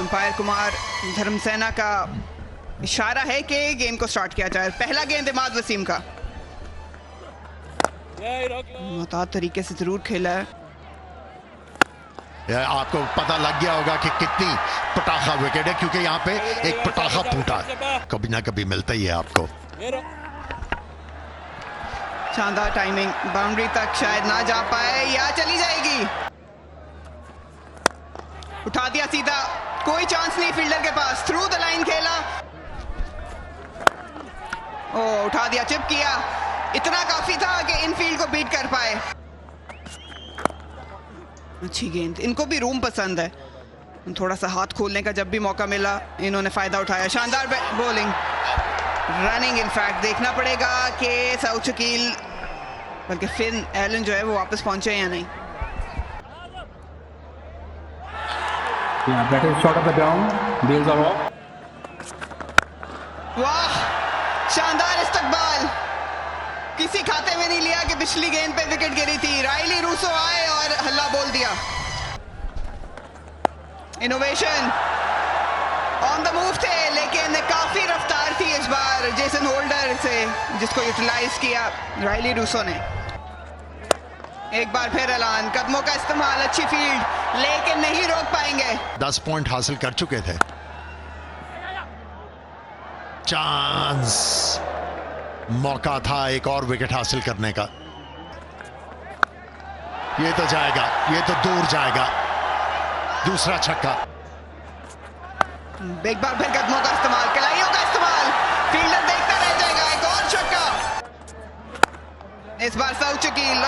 Umpire Kumar Dharmasena का इशारा है कि गेम को स्टार्ट किया जाए। पहला गेंद इमाद वसीम का, मुताद तरीके से जरूर खेला है। आपको पता लग गया होगा कि कितनी पटाखा विकेट है, क्योंकि यहाँ पे एक पटाखा फूटा कभी ना कभी मिलता ही है आपको। शानदार टाइमिंग, बाउंड्री तक शायद ना जा पाए या चली जाएगी। उठा दिया सीधा, कोई चांस नहीं फील्डर के पास, थ्रू द लाइन खेला। ओ उठा दिया, चिप किया, इतना काफी था कि इनफील्ड को बीट कर पाए। अच्छी गेंद, इनको भी रूम पसंद है, थोड़ा सा हाथ खोलने का जब भी मौका मिला इन्होंने फायदा उठाया। शानदार बॉलिंग, रनिंग इनफैक्ट देखना पड़ेगा कि साउथ शकील बल्कि फिन एलन जो है वो वापस पहुंचे या नहीं। वाह शानदार इस्तकबाल, किसी खाते में नहीं लिया कि पिछली गेंद पे विकेट गिरी थी। रायली रूसो आए और हल्ला बोल दिया। इनोवेशन ऑन द मूव थे, लेकिन काफी रफ्तार थी इस बार जेसन होल्डर से, जिसको यूटिलाइज किया रायली रूसो ने। एक बार फिर ऐलान, कदमों का इस्तेमाल, अच्छी फील्ड, लेकिन नहीं रोक पाएंगे। 10 पॉइंट हासिल कर चुके थे। चांस, मौका था एक और विकेट हासिल करने का। ये तो जाएगा, ये तो दूर जाएगा। दूसरा छक्का, एक बार फिर कदमों का इस्तेमाल, कलाइयों का इस्तेमाल, फील्डर देखता रह जाएगा। एक और छक्का, इस बार साउथ शकील।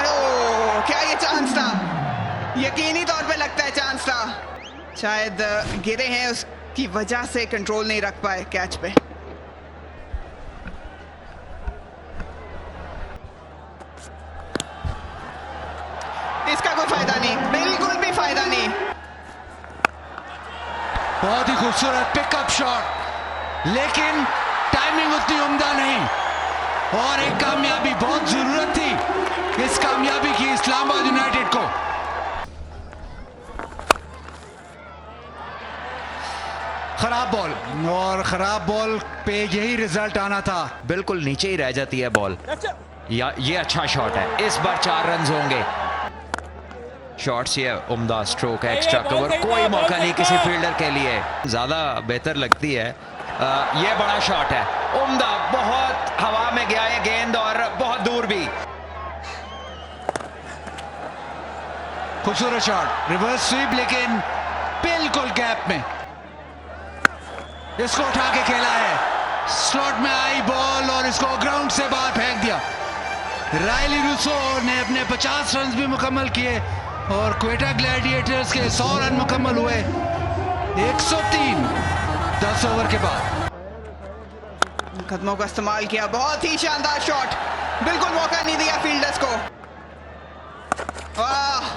क्या ये चांस था, यकीनी तौर पे लगता है चांस था। शायद गिरे हैं उसकी वजह से कंट्रोल नहीं रख पाए कैच पे। इसका कोई फायदा नहीं, बिल्कुल भी फायदा नहीं। बहुत ही खूबसूरत पिकअप शॉट, लेकिन टाइमिंग उतनी उम्दा नहीं, और एक कामयाबी बहुत जरूरत थी इस कामयाबी की इस्लामाबाद यूनाइटेड को। खराब बॉल, और खराब बॉल पे यही रिजल्ट आना था। बिल्कुल नीचे ही रह जाती है बॉल। या ये अच्छा शॉट है, इस बार 4 रन होंगे। शॉट्स ये उम्दा स्ट्रोक है, एक्स्ट्रा कवर, कोई मौका नहीं किसी फील्डर के लिए, ज्यादा बेहतर लगती है। ये बड़ा शॉट है, उम्दा, बहुत हवा में गया ये गेंद और बहुत दूर भी। खूबसूरत शॉट, रिवर्स स्वीप, लेकिन बिल्कुल गैप में इसको उठा के खेला है। स्लॉट में आई बॉल और इसको ग्राउंड से बाहर फेंक दिया। रायली रूसो ने अपने 50 रन भी मुकम्मल किए और क्वेटा ग्लैडिएटर्स के 100 रन मुकम्मल हुए। 103 10 ओवर के बाद। कदमों का इस्तेमाल किया, बहुत ही शानदार शॉट, बिल्कुल मौका नहीं दिया फील्डर्स को। वाह,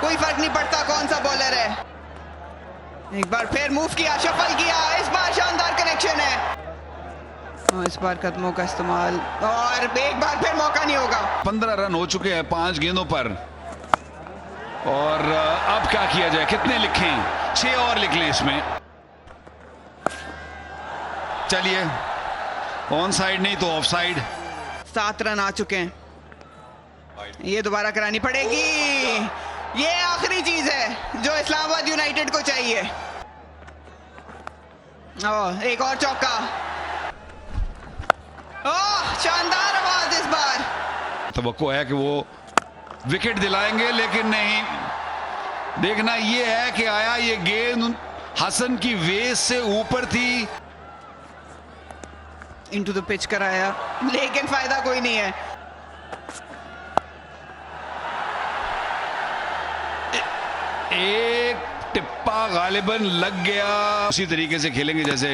कोई फर्क नहीं पड़ता कौन सा बॉलर है। एक बार फिर मूव किया, शफल किया, इस बार शानदार कनेक्शन है। इस बार कदमों का इस्तेमाल, और एक बार फिर मौका नहीं होगा। 15 रन हो चुके हैं 5 गेंदों पर, और अब क्या किया जाए, कितने लिखें? 6 और लिख लें इसमें। चलिए, ऑन साइड नहीं तो ऑफ साइड। 7 रन आ चुके हैं, ये दोबारा करानी पड़ेगी। ये आखिरी चीज है जो इस्लामाबाद यूनाइटेड को चाहिए। एक और चौका, शानदार आवाज इस बार। तवक्को है कि वो विकेट दिलाएंगे, लेकिन नहीं। देखना ये है कि आया ये गेंद हसन की वेस से ऊपर थी। इनटू द पिच कराया, लेकिन फायदा कोई नहीं है। एक टिप्पा गालिबन लग गया। उसी तरीके से खेलेंगे जैसे,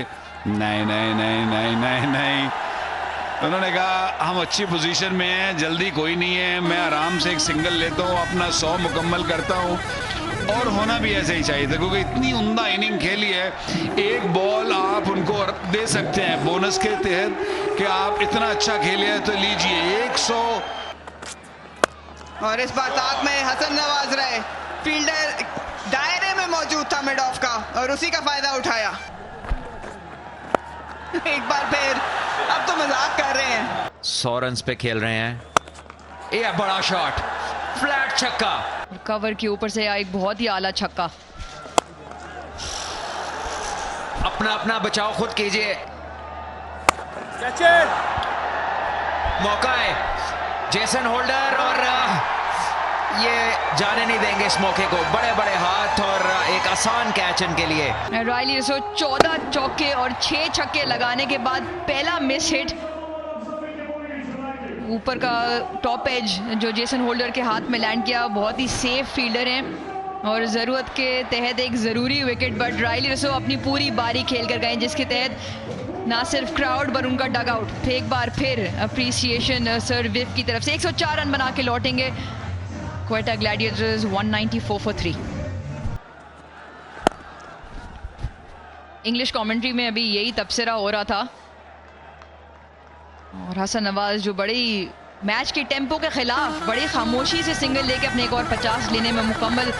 नहीं नहीं नहीं नहीं नहीं नहीं। उन्होंने कहा हम अच्छी पोजीशन में हैं, जल्दी कोई नहीं है, मैं आराम से एक सिंगल लेता हूँ, अपना 100 मुकम्मल करता हूँ। और होना भी ऐसे ही चाहिए था, क्योंकि इतनी उम्दा इनिंग खेली है। एक बॉल आप उनको दे सकते हैं बोनस के तहत कि आप इतना अच्छा खेले हैं, तो लीजिए 100। और इस बार ताक में हसन नवाज रहे, फील्डर दायरे में मौजूद था मिड ऑफ का और उसी का फायदा उठाया। एक बार फिर अब तो मजाक कर रहे हैं। 100 रन पे खेल रहे हैं। ये बड़ा शॉट, फ्लैट छक्का, कवर के ऊपर से एक बहुत ही आला छक्का। अपना अपना बचाव खुद कीजिए। मौका है जेसन होल्डर और ये जाने नहीं देंगे इस मौके को। बड़े बड़े हाथ और एक आसान कैच इनके लिए। रायली रुसो 14 चौके और 6 छक्के लगाने के बाद पहला मिस हिट ऊपर का टॉप एज जो जेसन होल्डर के हाथ में लैंड किया। बहुत ही सेफ फील्डर हैं और ज़रूरत के तहत एक ज़रूरी विकेट, बट रायली रुसो अपनी पूरी बारी खेल कर गए, जिसके तहत ना सिर्फ क्राउड पर उनका डग आउट एक बार फिर अप्रिसिएशन सर विव की तरफ से 104 रन बना के लौटेंगे Quetta Gladiators 194 for 3। English commentary में अभी यही तबसरा हो रहा था और हसन नवाज जो बड़ी मैच के टेम्पो के खिलाफ बड़ी खामोशी से सिंगल लेके अपने एक और 50 लेने में मुकम्मल।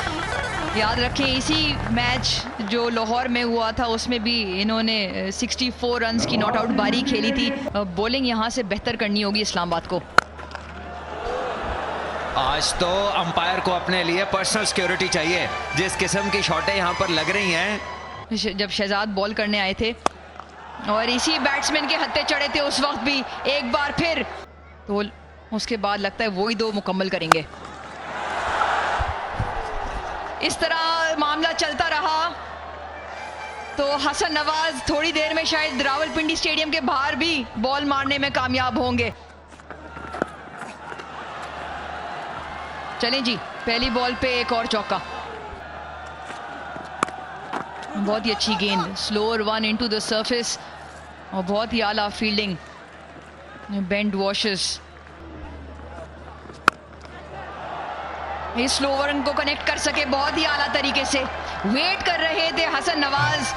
याद रखें इसी मैच जो लाहौर में हुआ था उसमें भी इन्होंने 64 रन्स की नॉट आउट बारी खेली थी। बॉलिंग यहां से बेहतर करनी होगी इस्लामाबाद को। आज तो अंपायर को अपने लिए पर्सनल सिक्योरिटी चाहिए। जिस किस्म की शॉटें यहां पर लग रही हैं। जब शहजाद बॉल करने आए थे और इसी बैट्समैन के हत्थे चढ़े थे उस वक्त भी एक बार फिर, तो उसके बाद लगता है वही 2 मुकम्मल करेंगे। इस तरह मामला चलता रहा तो हसन नवाज थोड़ी देर में शायद रावलपिंडी स्टेडियम के बाहर भी बॉल मारने में कामयाब होंगे। चलें जी, पहली बॉल पे एक और चौका। बहुत ही अच्छी गेंद, slower one into the surface और बहुत ही आला फील्डिंग बेंड वॉशेस। इस स्लोवर को कनेक्ट कर सके बहुत ही आला तरीके से। वेट कर रहे थे हसन नवाज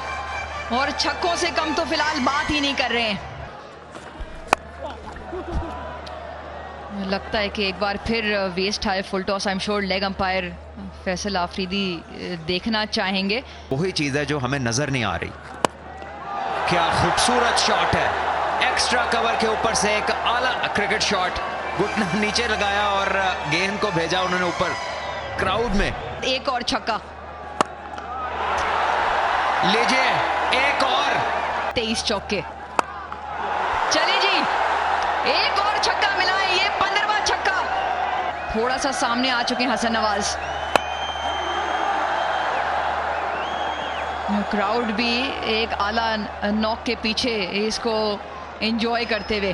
और छक्कों से कम तो फिलहाल बात ही नहीं कर रहे हैं। लगता है कि एक बार फिर वेस्ट है full toss. I am sure leg umpire Faisal Afridi देखना चाहेंगे। वही चीज है जो हमें नजर नहीं आ रही। क्या खूबसूरत शॉट है, एक्स्ट्रा कवर के ऊपर से एक आला क्रिकेट शॉट। घुटना नीचे लगाया और गेंद को भेजा उन्होंने ऊपर क्राउड में। एक और छक्का, लीजिए एक और। 23 चौके। चले जी, एक और छक्का मिला है, ये 15वां छक्का। थोड़ा सा सामने आ चुके हैं हसन नवाज। क्राउड भी एक आला नॉक के पीछे इसको एंजॉय करते हुए।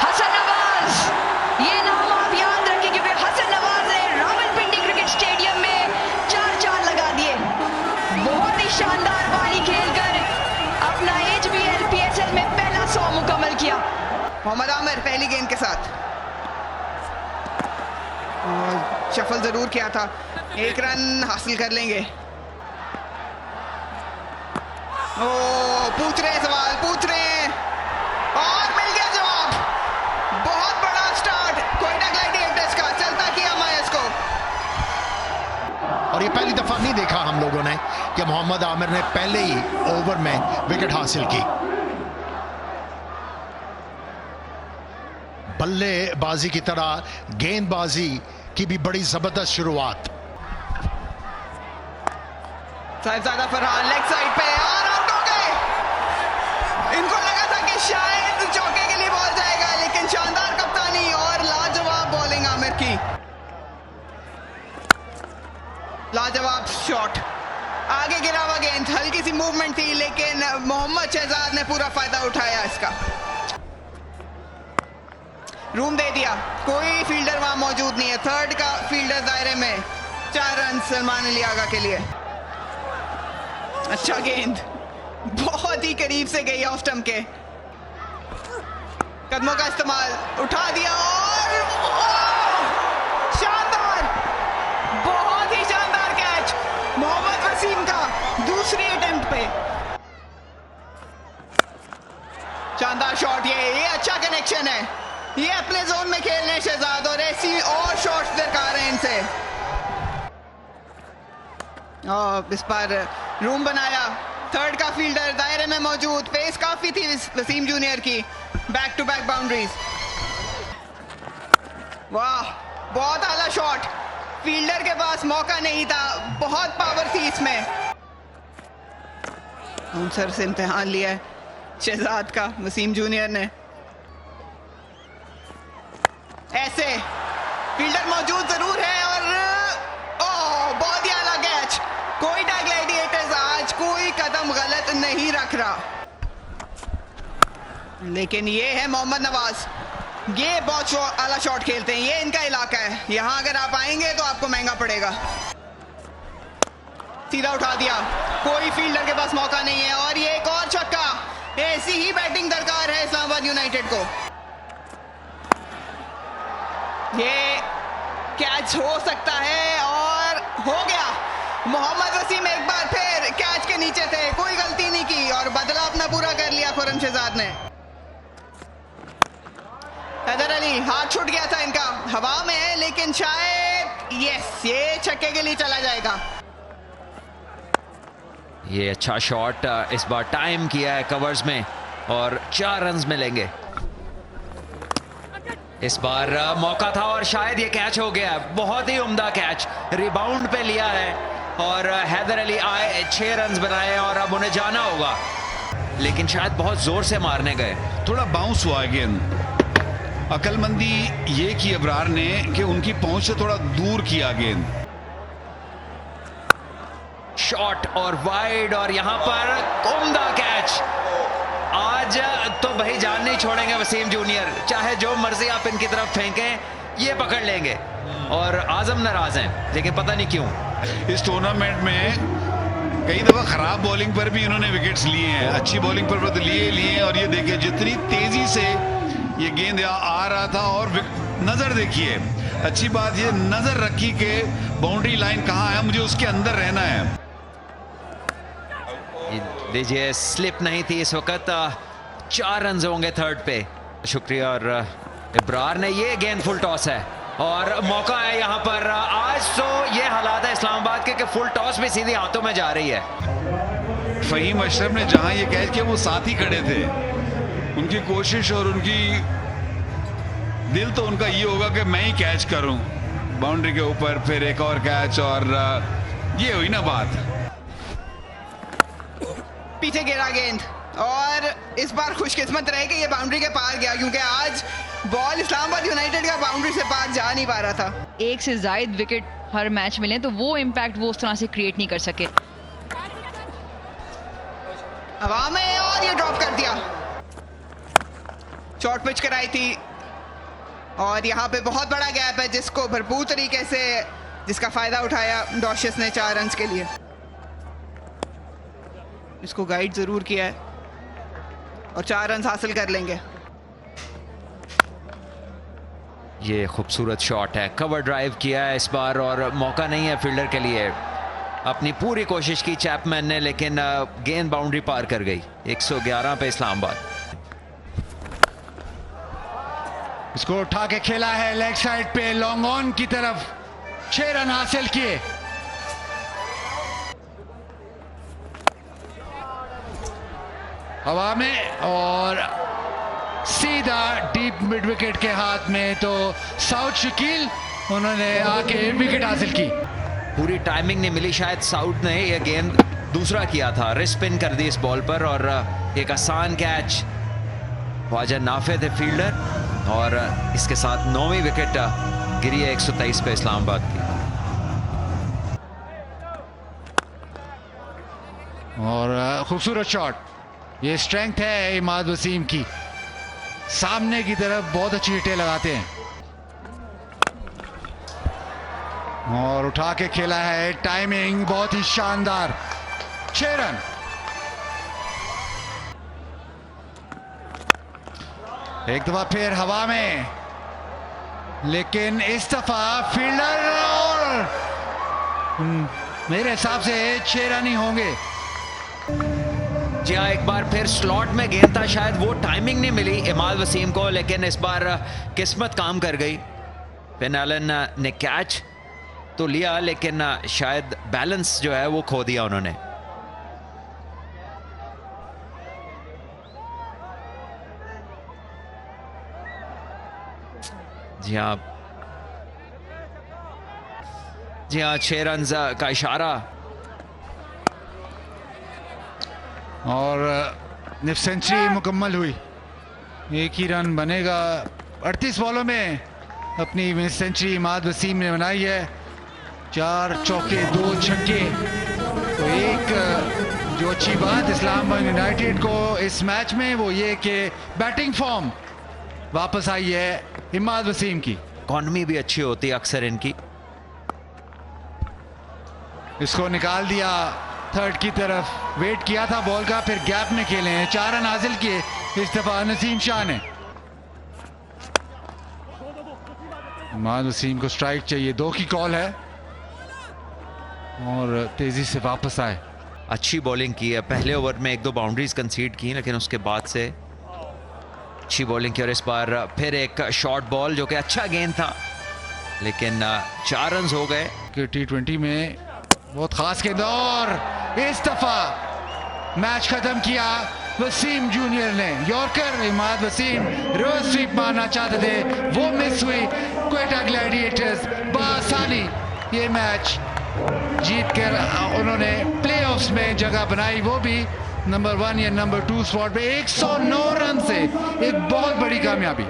हसन नवाज, ये नाम आप याद रखें क्योंकि हसन नवाज ने रावलपिंडी क्रिकेट स्टेडियम में 4 लगा दिए। बहुत ही शानदार पारी खेलकर अपना HBL PSL में पहला 100 मुकम्मल किया। मोहम्मद आमिर पहली गेंद के साथ शफल जरूर किया था, 1 रन हासिल कर लेंगे। ओ पूछ रहे सवाल, पूछ रहे हैं और मिल गया जवाब। बहुत बड़ा स्टार्ट क्वेटा ग्लैडिएटर्स का, चलता किया मयस को। और ये पहली दफा नहीं देखा हम लोगों ने कि मोहम्मद आमिर ने पहले ही ओवर में विकेट हासिल की। बल्लेबाजी की तरह गेंदबाजी की भी बड़ी जबरदस्त शुरुआत। साहिबजादा फरहान लेग साइड पे और आउट हो गए। इनको लगा था कि शायद चौके के लिए बॉल जाएगा, लेकिन शानदार कप्तानी और लाजवाब बॉलिंग आमिर की। लाजवाब शॉट, आगे गिरा हुआ गेंद, हल्की सी मूवमेंट थी लेकिन मोहम्मद शहजाद ने पूरा फायदा उठाया इसका। रूम दे दिया, कोई फील्डर वहां मौजूद नहीं है। थर्ड का फील्डर दायरे में, 4 रन सलमान अली आगा के लिए। अच्छा गेंद, बहुत ही करीब से गई ऑफ स्टंप के। कदमों का इस्तेमाल, उठा दिया और शानदार, बहुत ही शानदार कैच मोहम्मद वसीम का दूसरी अटेम्प्ट पे। शानदार शॉट, ये अच्छा कनेक्शन है। ये अपने जोन में खेलने शहजाद और ऐसी और शॉट्स दरकार हैं इनसे। और इस बार रूम बनाया, थर्ड का फील्डर दायरे में मौजूद, पेस काफी थी वसीम जूनियर की, बैक टू बैक बाउंड्रीज। वाह, बहुत आला शॉट, फील्डर के पास मौका नहीं था, बहुत पावर थी इसमें। बाउंसर से इम्तिहान लिया है शहजाद का वसीम जूनियर ने। ऐसे फील्डर मौजूद जरूर है और बहुत ही आला कैच। कोयटा ग्लैडिएटर्स आज कोई कदम गलत नहीं रख रहा, लेकिन ये है मोहम्मद नवाज, ये बहुत आला शॉट खेलते हैं, ये इनका इलाका है, यहां अगर आप आएंगे तो आपको महंगा पड़ेगा। सीधा उठा दिया, कोई फील्डर के पास मौका नहीं है और ये एक और छक्का। ऐसी ही बैटिंग दरकार है इस्लामाबाद यूनाइटेड को। ये कैच हो सकता है और हो गया। मोहम्मद वसीम एक बार फिर कैच के नीचे थे, कोई गलती नहीं की और बदला अपना पूरा कर लिया खुर्रम शहजाद ने। हैदर अली, हाथ छूट गया था इनका, हवा में है लेकिन शायद ये छक्के के लिए चला जाएगा। ये अच्छा शॉट इस बार टाइम किया है कवर्स में और 4 रन्स मिलेंगे। इस बार मौका था और शायद ये कैच हो गया, बहुत ही उम्दा कैच, रिबाउंड पे लिया है और हैदर अली आए, 6 रन्स बनाए और अब उन्हें जाना होगा, लेकिन शायद बहुत जोर से मारने गए, थोड़ा बाउंस हुआ गेंद। अकलमंदी ये की अबरार ने कि उनकी पहुंच से थोड़ा दूर किया गेंद। शॉट और वाइड और यहां पर उम्दा कैच। आज तो भाई जान नहीं छोड़ेंगे वसीम जूनियर, चाहे जो मर्जी आप इनकी तरफ फेंकें ये पकड़ लेंगे और आजम नाराज हैं, लेकिन पता नहीं क्यों। इस टूर्नामेंट में कई दफा खराब बॉलिंग पर भी इन्होंने विकेट्स लिए हैं, अच्छी बॉलिंग पर तो लिए और ये देखिए जितनी तेजी से ये गेंद आ रहा था और नजर देखिए, अच्छी बात ये नजर रखी कि बाउंड्री लाइन कहां है, मुझे उसके अंदर रहना है। लीजिए, स्लिप नहीं थी इस वक्त, 4 रन होंगे थर्ड पे। शुक्रिया। और इब्रार ने ये गेंद फुल टॉस है और मौका है यहाँ पर। आज तो ये हालात है इस्लामाबाद के कि फुल टॉस भी सीधी हाथों में जा रही है। फहीम अशरफ ने जहां ये कैच किया वो साथ ही खड़े थे, उनकी कोशिश और उनकी दिल तो उनका ये होगा कि मैं ही कैच करूं बाउंड्री के ऊपर, फिर एक और कैच और ये हुई ना बात। पीछे गिरा गेंद और इस बार खुशकिस्मत रहे कि ये बाउंड्री के पार गया, क्योंकि आज बॉल इस्लामाबाद यूनाइटेड का बाउंड्री से पार जा नहीं पा रहा था। एक से ज्यादा विकेट हर मैच मिले तो वो इम्पैक्ट वो उस तरह से क्रिएट नहीं कर सके। हवा में और ये ड्रॉप कर दिया, शॉर्ट पिच कराई थी और यहाँ पे बहुत बड़ा गैप है जिसको भरपूर तरीके से जिसका फायदा उठाया डॉशियस ने 4 रन के लिए। इसको गाइड जरूर किया है और 4 रन हासिल कर लेंगे। ये खूबसूरत शॉट है, कवर ड्राइव किया है इस बार और मौका नहीं है फील्डर के लिए। अपनी पूरी कोशिश की चैपमैन ने, लेकिन गेंद बाउंड्री पार कर गई। 111 पे इस्लामाबाद। इसको उठा के खेला है लेग साइड पे लॉन्ग ऑन की तरफ, 6 रन हासिल किए। हवा में और सीधा डीप मिड विकेट के हाथ में, तो साउथ शकील उन्होंने आके विकेट हासिल की। पूरी टाइमिंग नहीं मिली, शायद साउथ ने यह गेंद दूसरा किया था, रिस्ट स्पिन कर दी इस बॉल पर और एक आसान कैच। ख्वाजा नाफे थे फील्डर और इसके साथ 9वीं विकेट गिरी है 123 पे इस्लामाबाद की। और खूबसूरत शॉट, ये स्ट्रेंथ है इमाद वसीम की, सामने की तरफ बहुत अच्छी हिटें लगाते हैं और उठा के खेला है, टाइमिंग बहुत ही शानदार, 6 रन। एक दफा फिर हवा में, लेकिन इस दफा फील्डर और मेरे हिसाब से 6 रन ही होंगे। जी हाँ, एक बार फिर स्लॉट में गेंद था, शायद वो टाइमिंग नहीं मिली इमाद वसीम को, लेकिन इस बार किस्मत काम कर गई। पेन एलन ने कैच तो लिया, लेकिन शायद बैलेंस जो है वो खो दिया उन्होंने। जी हाँ 6 रन का इशारा। और निफ सेंचुरी मुकम्मल हुई, एक ही रन बनेगा। 38 बॉलों में अपनी सेंचुरी इमाद वसीम ने बनाई है, 4 चौके 2 छक्के। तो एक जो अच्छी बात इस्लामाबाद यूनाइटेड को इस मैच में वो ये कि बैटिंग फॉर्म वापस आई है इमाद वसीम की। इकॉनमी भी अच्छी होती है अक्सर इनकी। इसको निकाल दिया थर्ड की तरफ, वेट किया था बॉल का, फिर गैप में खेले हैं, 4 रन हासिल किए इस दफा नसीम शाह ने। इमाद वसीम को स्ट्राइक चाहिए, 2 की कॉल है और तेजी से वापस आए। अच्छी बॉलिंग की है, पहले ओवर में 1-2 बाउंड्रीज कंसीड की, लेकिन उसके बाद से अच्छी बॉलिंग की। और इस बार फिर एक शॉर्ट बॉल जो कि अच्छा गेंद था, लेकिन 4 रन हो गए। T20 में बहुत खास गेंद और इस दफा मैच खत्म किया वसीम जूनियर ने। Yorker Imad Wasim reverse sweep मारना चाहते थे, वो मिस हुई। क्वेटा ग्लैडिएटर्स बआसानी ये मैच जीत कर उन्होंने प्लेऑफ्स में जगह बनाई, वो भी नंबर 1 या नंबर 2 स्पॉट पे 109 रन से। एक बहुत बड़ी कामयाबी।